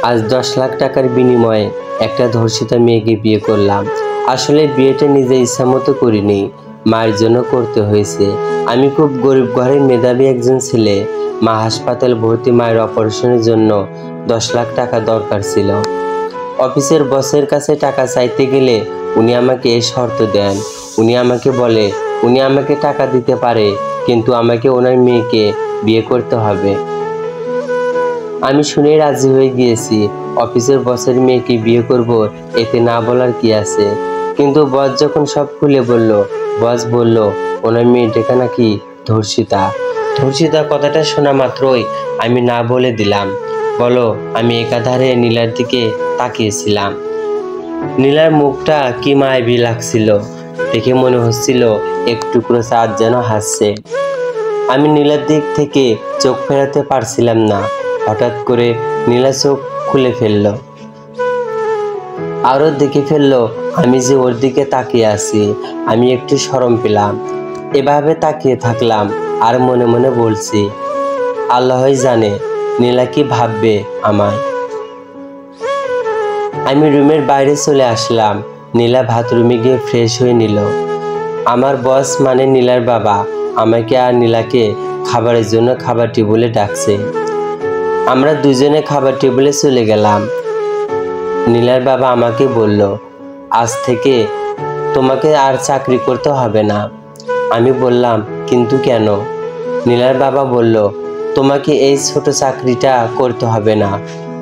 আজ 10 লাখ টাকার বিনিময়ে একটা ধর্ষিতা মেয়েকে বিয়ে করলাম। আসলে বিয়েটা নিজে ইচ্ছা মতো করিনি, মায়ের জন্য করতে হয়েছে। আমি খুব গরিব ঘরের মেধাবী একজন ছেলে। মা হাসপাতাল ভর্তি, মায়ের অপারেশনের জন্য 10 লাখ টাকা দরকার ছিল। অফিসের বসের কাছে টাকা চাইতে গেলে উনি আমাকে এই শর্ত দেন। উনি আমাকে বলে উনি আমাকে টাকা দিতে পারে, কিন্তু আমাকে ওনার মেয়েকে বিয়ে করতে হবে। আমি শুনেই রাজি হয়ে গিয়েছি। অফিসের বসের মেয়েকে বিয়ে করব, এতে না বলার কি আছে। কিন্তু বস যখন সব খুলে বলল, বস বলল ওনার মেয়েটা নাকি ধর্ষিতা। ধর্ষিতা কথাটা শোনা মাত্রই আমি না বলে দিলাম। বলো, আমি একাধারে নীলার দিকে তাকিয়েছিলাম। নীলার মুখটা কি মায়াবী লাগছিল, দেখে মনে হচ্ছিল এক টুকরো চাঁদ যেন হাসছে। আমি নীলার দিক থেকে চোখ ফেরাতে পারছিলাম না। হঠাৎ করে নীলা চোখ খুলে ফেলল, আরও দেখে ফেলল আমি যে ওর দিকে তাকিয়ে আছি। আমি একটু শরম পেলাম। এভাবে তাকিয়ে থাকলাম আর মনে মনে বলছি, আল্লাহই জানে নীলা কি ভাববে আমায়। আমি রুমের বাইরে চলে আসলাম। নীলা বাথরুমে গিয়ে ফ্রেশ হয়ে নিল। আমার বস মানে নীলার বাবা আমাকে আর নীলাকে খাবারের জন্য খাবার টেবিলে ডাকছে। আমরা দুজনে খাবার টেবিলে চলে গেলাম। নীলার বাবা আমাকে বলল, আজ থেকে তোমাকে আর চাকরি করতে হবে না। আমি বললাম, কিন্তু কেন? নীলার বাবা বলল, তোমাকে এই ছোট চাকরিটা করতে হবে না,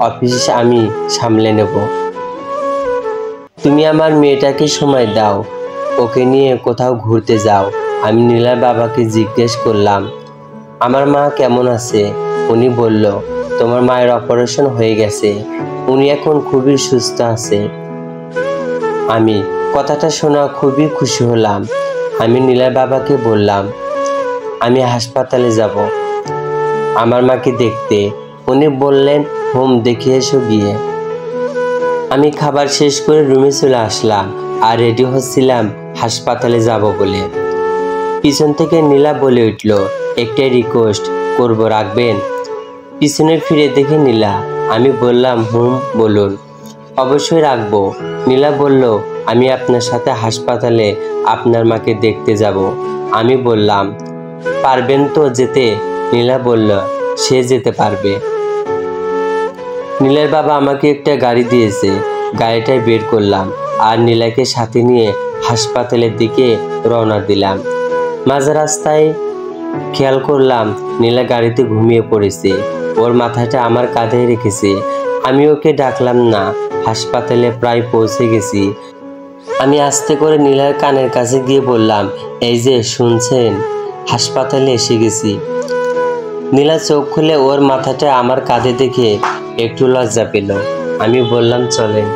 অফিস আমি সামলে নেব। তুমি আমার মেয়েটাকে সময় দাও, ওকে নিয়ে কোথাও ঘুরতে যাও। আমি নীলার বাবাকে জিজ্ঞেস করলাম, আমার মা কেমন আছে? উনি বলল, তোমার মায়ের অপারেশন হয়ে গেছে, উনি এখন খুবই সুস্থ আছে। আমি কথাটা শোনা খুবই খুশি হলাম। আমি নীলার বাবাকে বললাম, আমি হাসপাতালে যাব আমার মাকে দেখতে। উনি বললেন, হোম দেখে এসো গিয়ে। আমি খাবার শেষ করে রুমে চলে আসলাম আর রেডি হচ্ছিলাম হাসপাতালে যাব বলে। পিছন থেকে নীলা বলে উঠল, একটাই রিকোয়েস্ট করব, রাখবেন? পিছনে ফিরে দেখে নীলা। আমি বললাম, হুম বলুন। অবশ্যই রাখবো। নীলা বলল, আমি আপনার সাথে হাসপাতালে আপনার মাকে দেখতে যাব। আমি বললাম, পারবেন তো যেতে? নীলা বলল, সে যেতে পারবে। নীলার বাবা আমাকে একটা গাড়ি দিয়েছে, গাড়িটাই বের করলাম আর নীলাকে সাথে নিয়ে হাসপাতালের দিকে রওনা দিলাম। মাঝ রাস্তায় খেয়াল করলাম নীলা গাড়িতে ঘুমিয়ে পড়েছে, ওর মাথাটা আমার কাঁধে রেখেছে। আমি ওকে ডাকলাম না। হাসপাতালে প্রায় পৌঁছে গেছি। আমি আস্তে করে নীলার কানের কাছে গিয়ে বললাম, এই যে শুনছেন, হাসপাতালে এসে গেছি। নীলা চোখ খুলে ওর মাথাটা আমার কাঁধে দেখে একটু লজ্জা পেল। আমি বললাম, চলেন।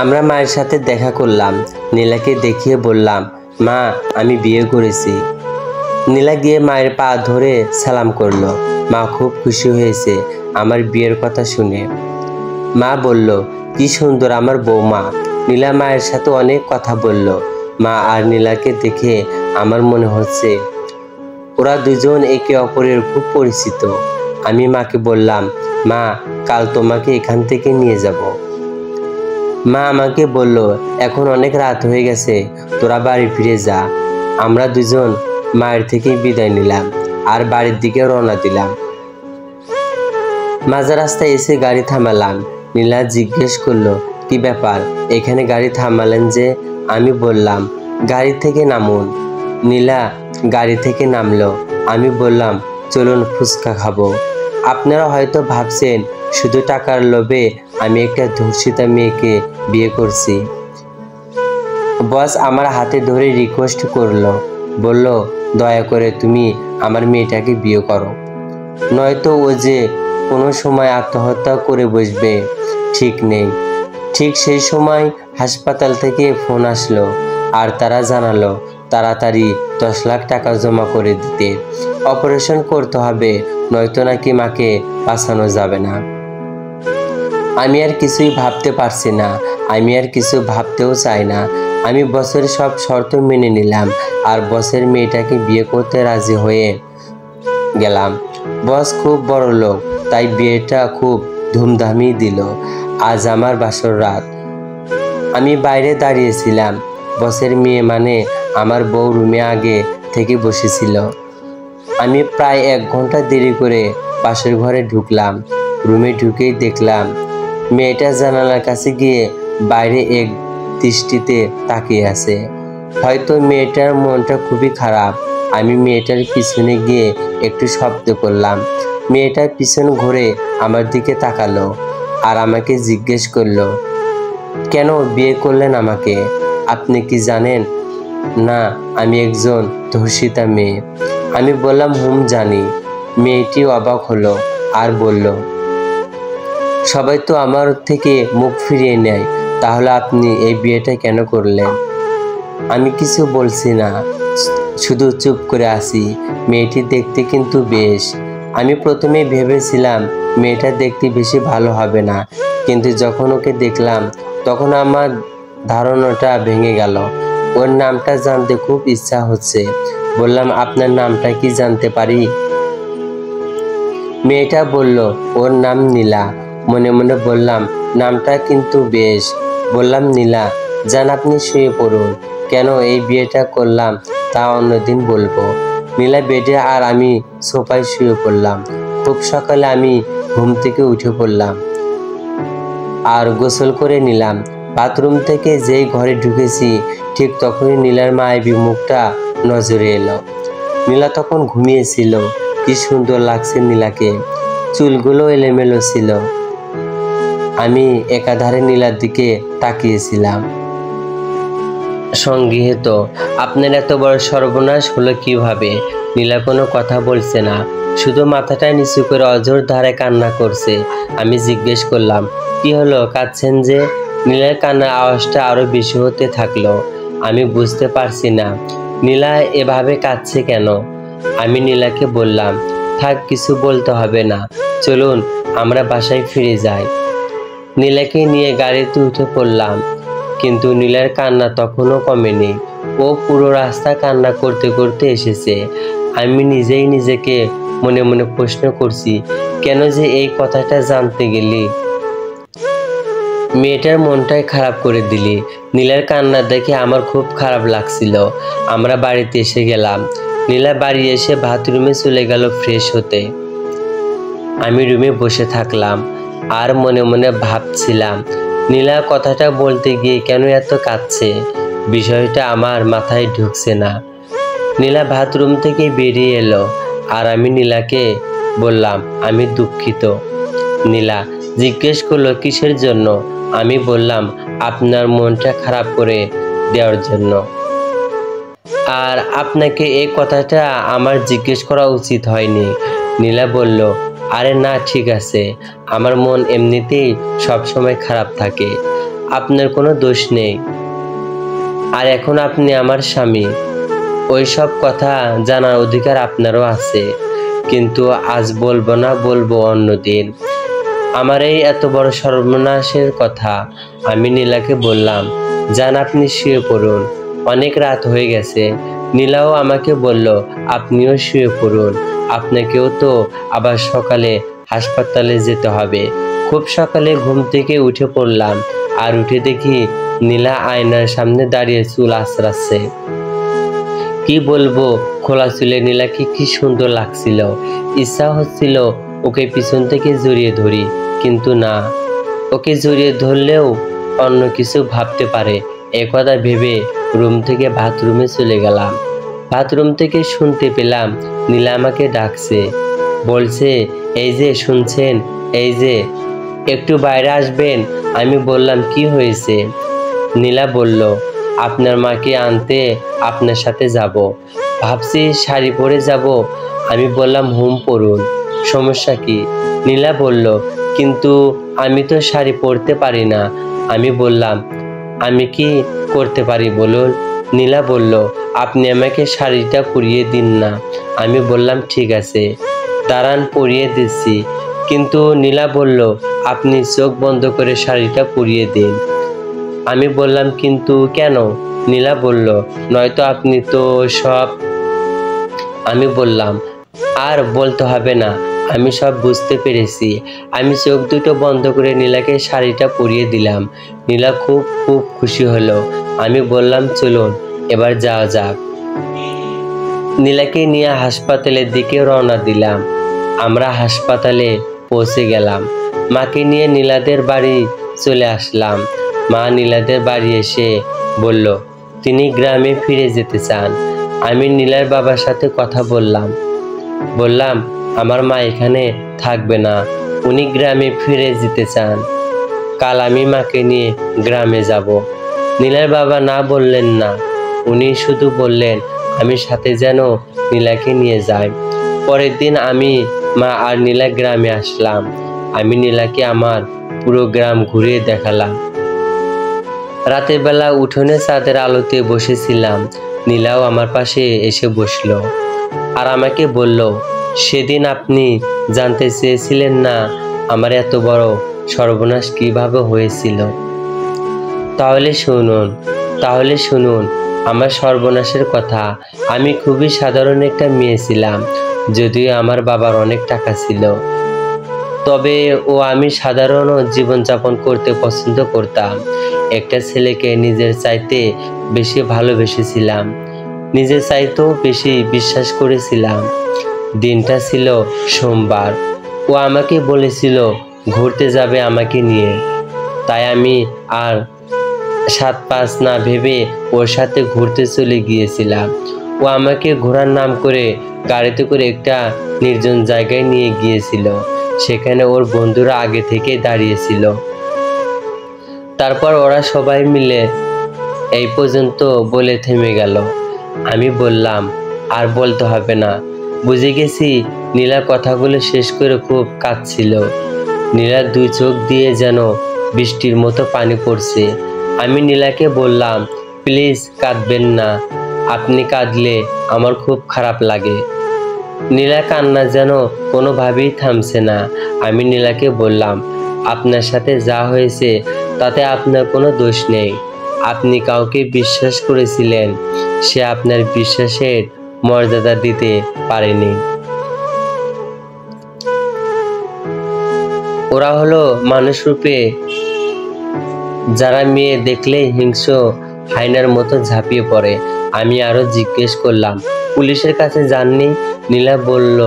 আমরা মায়ের সাথে দেখা করলাম। নীলাকে দেখিয়ে বললাম, মা আমি বিয়ে করেছি। নীলা গিয়ে মায়ের পা ধরে সালাম করলো। মা খুব খুশি হয়েছে আমার বিয়ের কথা শুনে। মা বলল, কি সুন্দর আমার বৌমা। নীলা মায়ের সাথে অনেক কথা বলল। মা আর নীলাকে দেখে আমার মনে হচ্ছে ওরা দুজন একে অপরের খুব পরিচিত। আমি মাকে বললাম, মা কাল তোমাকে এখান থেকে নিয়ে যাব। মা আমাকে বলল, এখন অনেক রাত হয়ে গেছে, তোরা বাড়ি ফিরে যা। আমরা দুজন মায়ের থেকে বিদায় নিলাম আর বাড়ির দিকে রওনা দিলাম। মাঝ রাস্তায় এসে গাড়ি থামালাম। নীলা জিজ্ঞেস করলো, কি ব্যাপার, এখানে গাড়ি থামালেন যে? আমি বললাম, গাড়ি থেকে নামুন। নীলা গাড়ি থেকে নামলো। আমি বললাম, চলুন ফুচকা খাবো। আপনারা হয়তো ভাবছেন শুধু টাকার লোভে আমি একটা ধর্ষিতা মেয়েকে বিয়ে করছি। বস আমার হাতে ধরে রিকোয়েস্ট করলো, বলল, দয়া করে তুমি আমার মেয়েটাকে বিয়ে করো, নয়তো ও যে কোনো সময় আত্মহত্যা করে বসবে, ঠিক নেই। ঠিক সেই সময় হাসপাতাল থেকে ফোন আসলো আর তারা জানালো তাড়াতাড়ি 10 লাখ টাকা জমা করে দিতে, অপারেশন করতে হবে, নয়তো নাকি মাকে বাঁচানো যাবে না। আমি আর কিছুই ভাবতে পারছি না, আমি আর কিছু ভাবতেও চাই না। আমি বসের সব শর্ত মেনে নিলাম আর বসের মেয়েটাকে বিয়ে করতে রাজি হয়ে গেলাম। বস খুব বড় লোক, তাই বিয়েটা খুব ধুমধামই দিল। আজ আমার বাসর রাত। আমি বাইরে দাঁড়িয়েছিলাম। বসের মেয়ে মানে আমার বউ রুমে আগে থেকে বসেছিল। আমি প্রায় 1 ঘন্টা দেরি করে পাশের ঘরে ঢুকলাম। রুমে ঢুকেই দেখলাম মেয়েটা জানালার কাছে গিয়ে বাইরে এক দৃষ্টিতে তাকিয়ে আছে। হয়তো মেয়েটার মনটা খুবই খারাপ। আমি মেয়েটার পিছনে গিয়ে একটু শব্দ করলাম। মেয়েটার পিছন ঘুরে আমার দিকে তাকালো আর আমাকে জিজ্ঞেস করলো, কেন বিয়ে করলেন আমাকে? আপনি কি জানেন না আমি একজন ধর্ষিতা মেয়ে? আমি বললাম, জানি। মেয়েটি অবাক হলো আর বলল, সবাই তো আমার থেকে মুখ ফিরিয়ে নেয়, তাহলে আপনি এই বিয়েটা কেন করলেন? আমি কিছু বলছি না, শুধু চুপ করে আছি। মেয়েটি দেখতে কিন্তু বেশ। আমি প্রথমে ভেবেছিলাম মেয়েটা দেখতে বেশি ভালো হবে না, কিন্তু যখন ওকে দেখলাম তখন আমার ধারণাটা ভেঙে গেল। ওর নামটা জানতে খুব ইচ্ছা হচ্ছে। বললাম, আপনার নামটা কি জানতে পারি? মেয়েটা বলল, ওর নাম নীলা। মনে মনে বললাম, নামটা কিন্তু বেশ। বললাম, নীলা, যান আপনি শুয়ে পড়ুন। কেন এই বিয়েটা করলাম তা অন্যদিন বলবো। নীলা বেডে আর আমি সোফায় শুয়ে পড়লাম। খুব সকালে আমি ঘুম থেকে উঠে পড়লাম আর গোসল করে নিলাম। বাথরুম থেকে যেই ঘরে ঢুকেছি ঠিক তখনই নীলার মায়াবী মুখটা নজরে এলো। নীলা তখন ঘুমিয়েছিল। কি সুন্দর লাগছে নীলাকে, চুলগুলো এলোমেলো ছিল। আমি একাধারে নীলার দিকে তাকিয়েছিলাম। সংগৃহীত। আপনার এত বড় সর্বনাশ হলো কিভাবে? নীলা কোনো কথা বলছে না, শুধু মাথাটা নিচু করে অঝোর ধারে কান্না করছে। আমি জিজ্ঞেস করলাম, কি হলো, কাঁদছেন যে? নীলার কান্নার আওয়াজটা আরো বেশি হতে থাকলো। আমি বুঝতে পারছি না নীলা এভাবে কাঁদছে কেন। আমি নীলাকে বললাম, থাক, কিছু বলতে হবে না, চলুন আমরা বাসায় ফিরে যাই। নীলাকে নিয়ে গাড়িতে উঠে পড়লাম, কিন্তু নীলার কান্না তখনও কমেনি। ও পুরো রাস্তা কান্না করতে করতে এসেছে। আমি নিজেই নিজেকে মনে মনে প্রশ্ন করছি, কেন যে এই কথাটা জানতে গেলি? মেয়েটার মনটাই খারাপ করে দিলি। নীলার কান্না দেখে আমার খুব খারাপ লাগছিল। আমরা বাড়িতে এসে গেলাম। নীলা বাড়ি এসে বাথরুমে চলে গেল ফ্রেশ হতে। আমি রুমে বসে থাকলাম আর মনে মনে ভাবছিলাম নীলা কথাটা বলতে গিয়ে কেন এত কাঁদছে। বিষয়টা আমার মাথায় ঢুকছে না। নীলা বাথরুম থেকে বেরিয়ে এলো আর আমি নীলাকে বললাম, আমি দুঃখিত। নীলা জিজ্ঞেস করলো, কিসের জন্য? আমি বললাম, আপনার মনটা খারাপ করে দেওয়ার জন্য। আর আপনাকে এই কথাটা আমার জিজ্ঞেস করা উচিত হয়নি। নীলা বলল, আরে না, ঠিক আছে, আমার মন এমনিতেই সবসময় খারাপ থাকে, আপনার কোনো দোষ নেই। আর এখন আপনি আমার স্বামী, ওই সব কথা জানার অধিকার আপনারও আছে, কিন্তু আজ বলবো না, বলবো অন্যদিন। আমার এই এত বড় সর্বনাশের কথা। আমি নীলাকে বললাম, যান আপনি শুয়ে পড়ুন, অনেক রাত হয়ে গেছে। নীলাও আমাকে বলল, আপনিও শুয়ে পড়ুন, আপনাকেও তো আবার সকালে হাসপাতালে যেতে হবে। খুব সকালে ঘুম থেকে উঠে পড়লাম আর উঠে দেখি নীলা আয়নার সামনে দাঁড়িয়ে চুল আঁচড়াচ্ছে। কি বলবো, খোলা চুলে নীলাকে কি সুন্দর লাগছিল। ইচ্ছা হচ্ছিল ওকে পিছন থেকে জড়িয়ে ধরি, কিন্তু না, ওকে জড়িয়ে ধরলেও অন্য কিছু ভাবতে পারে একথা ভেবে রুম থেকে বাথরুমে চলে গেলাম। বাথরুম থেকে শুনতে পেলাম নীলা আমাকে ডাকছে, বলছে, এই যে শুনছেন, এই যে একটু বাইরে আসবেন। আমি বললাম, কি হয়েছে? নীলা বলল, আপনার মাকে আনতে আপনার সাথে যাব, ভাবছি শাড়ি পরে যাব। আমি বললাম, পরুন, সমস্যা কি? নীলা বলল, কিন্তু আমি তো শাড়ি পরতে পারি না। আমি বললাম, আমি কি করতে পারি বলুন? নীলা বলল, আপনি আমাকে শাড়িটা পরিয়ে দিন না। আমি বললাম, ঠিক আছে, দাঁড়ান, পরিয়ে দিচ্ছি। কিন্তু নীলা বলল, আপনি চোখ বন্ধ করে শাড়িটা পরিয়ে দিন। আমি বললাম, কিন্তু কেন? নীলা বলল, নয়তো আপনি তো সব। আমি বললাম, আর বলতে হবে না, আমি সব বুঝতে পেরেছি। আমি চোখ দুটো বন্ধ করে নীলাকে শাড়িটা পরিয়ে দিলাম। নীলা খুব খুব খুশি হলো। আমি বললাম, চলুন এবার যাওয়া যাক। নীলাকে নিয়ে হাসপাতালের দিকে রওনা দিলাম। আমরা হাসপাতালে পৌঁছে গেলাম। মাকে নিয়ে নীলাদের বাড়ি চলে আসলাম। মা নীলাদের বাড়ি এসে বলল তিনি গ্রামে ফিরে যেতে চান। আমি নীলার বাবার সাথে কথা বললাম আমার মা এখানে থাকবে না, উনি গ্রামে ফিরে যেতে চান। কাল আমি মাকে নিয়ে গ্রামে যাব। নীলার বাবা না বললেন না, উনি শুধু বললেন আমি সাথে যেন নীলাকে নিয়ে যাই। পরের দিন আমি, মা আর নীলা গ্রামে আসলাম। আমি নীলাকে আমার পুরো গ্রাম ঘুরিয়ে দেখালাম। রাতের বেলা উঠোনে চাঁদের আলোতে বসেছিলাম। নীলাও আমার পাশে এসে বসলো আর আমাকে বলল, সেদিন আপনি জানতে চেয়েছিলেন না আমার এত বড় সর্বনাশ কিভাবে হয়েছিল? তাহলে শুনুন আমার সর্বনাশের কথা। আমি খুবই সাধারণ একটা মেয়ে ছিলাম, যদিও আমার বাবার অনেক টাকা ছিল। তবে আমি সাধারণ জীবনযাপন করতে পছন্দ করতাম। একটা ছেলেকে নিজের চাইতে বেশি ভালোবেসেছিলাম, নিজের চাইতেও বেশি বিশ্বাস করেছিলাম। দিনটা ছিল সোমবার। ও আমাকে বলেছিল ঘুরতে যাবে আমাকে নিয়ে। তাই আমি আর 7-5 না ভেবে ওর সাথে ঘুরতে চলে গিয়েছিলাম। ও আমাকে ঘোরার নাম করে গাড়িতে করে একটা নির্জন জায়গায় নিয়ে গিয়েছিল। সেখানে ওর বন্ধুরা আগে থেকে দাঁড়িয়েছিল। তারপর ওরা সবাই মিলে এই পর্যন্ত বলে থেমে গেল। আমি বললাম, আর বলতে হবে না, বুঝে গেছি। নীলা কথাগুলো শেষ করে খুব কাঁদছিল। নীলার 2 চোখ দিয়ে যেন বৃষ্টির মতো পানি পড়ছে। আমি নীলাকে বললাম, প্লিজ কাঁদবেন না, আপনি কাঁদলে আমার খুব খারাপ লাগে। নীলা কান্না যেন কোনোভাবেই থামছে না। আমি নীলাকে বললাম, আপনার সাথে যা হয়েছে তাতে আপনার কোনো দোষ নেই। আপনি কাউকে বিশ্বাস করেছিলেন, সে আপনার বিশ্বাসের মর্যাদা দিতে পারেনি। ওরা হলো মানুষ রূপে যারা মেয়ে দেখলেই হিংস্র হায়নার মতো ঝাঁপিয়ে পড়ে। আমি আরো জিজ্ঞেস করলাম, পুলিশের কাছে যাননি? নীলা বলল,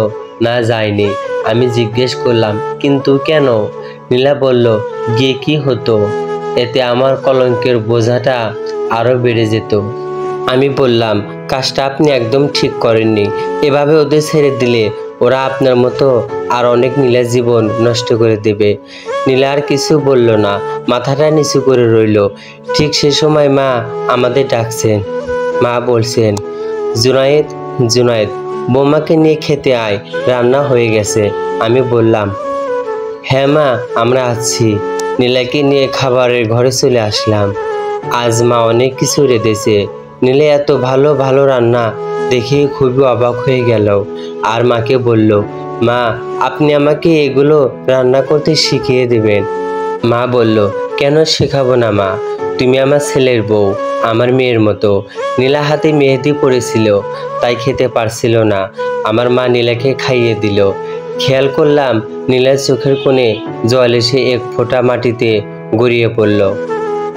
না যায়নি। আমি জিজ্ঞেস করলাম, কিন্তু কেন? নীলা বলল, গিয়ে কি হতো? এতে আমার কলঙ্কের বোঝাটা আরো বেড়ে যেত। আমি বললাম, কাজটা আপনি একদম ঠিক করেননি। এভাবে ওদের ছেড়ে দিলে ওরা আপনার মতো আর অনেক নীলার জীবন নষ্ট করে দেবে। নীলা আর কিছু বলল না, মাথাটা নিচু করে রইল। ঠিক সে সময় মা আমাদের ডাকছেন। মা বলছেন, জুনায়েদ বৌমাকে নিয়ে খেতে আয়, রান্না হয়ে গেছে। আমি বললাম, হ্যাঁ মা, আমরা আছি। নীলাকে নিয়ে খাবারের ঘরে চলে আসলাম। আজ মা অনেক কিছু রেঁধেছে। নীলা এত ভালো ভালো রান্না দেখে খুবই অবাক হয়ে গেল আর মাকে বলল, মা আপনি আমাকে এগুলো রান্না করতে শিখিয়ে দেবেন। মা বলল, কেন শেখাবো না মা, তুমি আমার ছেলের বউ, আমার মেয়ের মতো। নীলা হাতে মেহেদি পড়েছিল, তাই খেতে পারছিল না। আমার মা নীলাকে খাইয়ে দিল। খেয়াল করলাম নীলার চোখের কোণে জল এসে এক ফোঁটা মাটিতে গড়িয়ে পড়ল।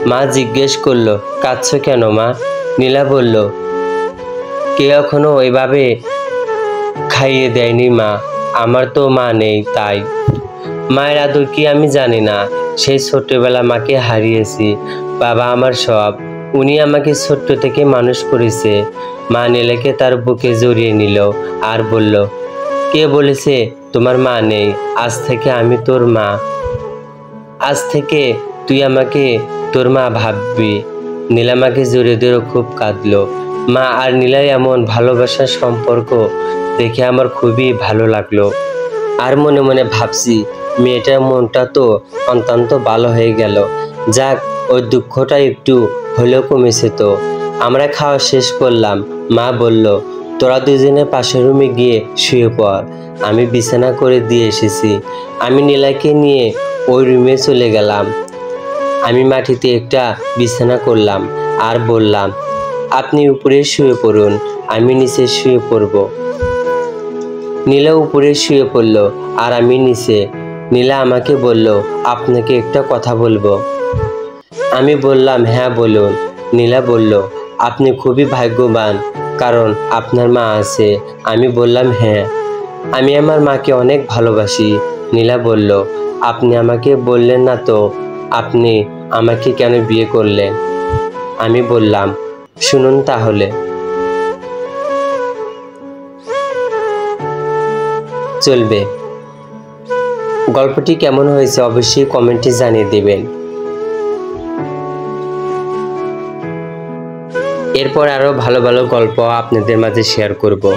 মা জিজ্ঞেস করলো, কাঁদছো কেন মা? নীলা বলল, কেউ এখনো ওইভাবে খাইয়ে দেয়নি মা, আমার তো মা নেই তাই। মায়ের আদর কি আমি জানি না। সেই ছোট্টবেলা মাকে হারিয়েছি। বাবা আমার সব, উনি আমাকে ছোট্ট থেকে মানুষ করেছে। মা নীলাকে তার বুকে জড়িয়ে নিল আর বলল, কে বলেছে তোমার মা নেই? আজ থেকে আমি তোর মা। আজ থেকে তুই আমাকে তোর মা ভাববি। নীলা মাকে জড়িয়ে ধরে খুব কাঁদলো। মা আর নীলার এমন ভালোবাসার সম্পর্ক দেখে আমার খুবই ভালো লাগলো। আর মনে মনে ভাবছি, মেয়েটার মনটা তো অত্যন্ত ভালো হয়ে গেল। যাক, ওর দুঃখটা একটু হলেও কমেছে তো। আমরা খাওয়া শেষ করলাম। মা বলল, তোরা দুজনে পাশের রুমে গিয়ে শুয়ে পড়, আমি বিছানা করে দিয়ে এসেছি। আমি নীলাকে নিয়ে ওই রুমে চলে গেলাম। আমি মাটিতে একটা বিছানা করলাম আর বললাম, আপনি উপরে শুয়ে পড়ুন, আমি নিচে শুয়ে পড়ব। নীলা উপরে শুয়ে পড়ল আর আমি নিচে। নীলা আমাকে বলল, আপনাকে একটা কথা বলবো। আমি বললাম, হ্যাঁ বলুন। নীলা বলল, আপনি খুবই ভাগ্যবান, কারণ আপনার মা আছে। আমি বললাম, হ্যাঁ, আমি আমার মাকে অনেক ভালোবাসি। নীলা বলল, আপনি আমাকে বললেন না তো আপনি আমাকে কেন বিয়ে করলেন? আমি বললাম, শুনুন তাহলে। চলবে। গল্পটি কেমন হয়েছে অবশ্যই কমেন্টে জানিয়ে দেবেন। এরপর আরো ভালো ভালো গল্প আপনাদের মাঝে শেয়ার করব।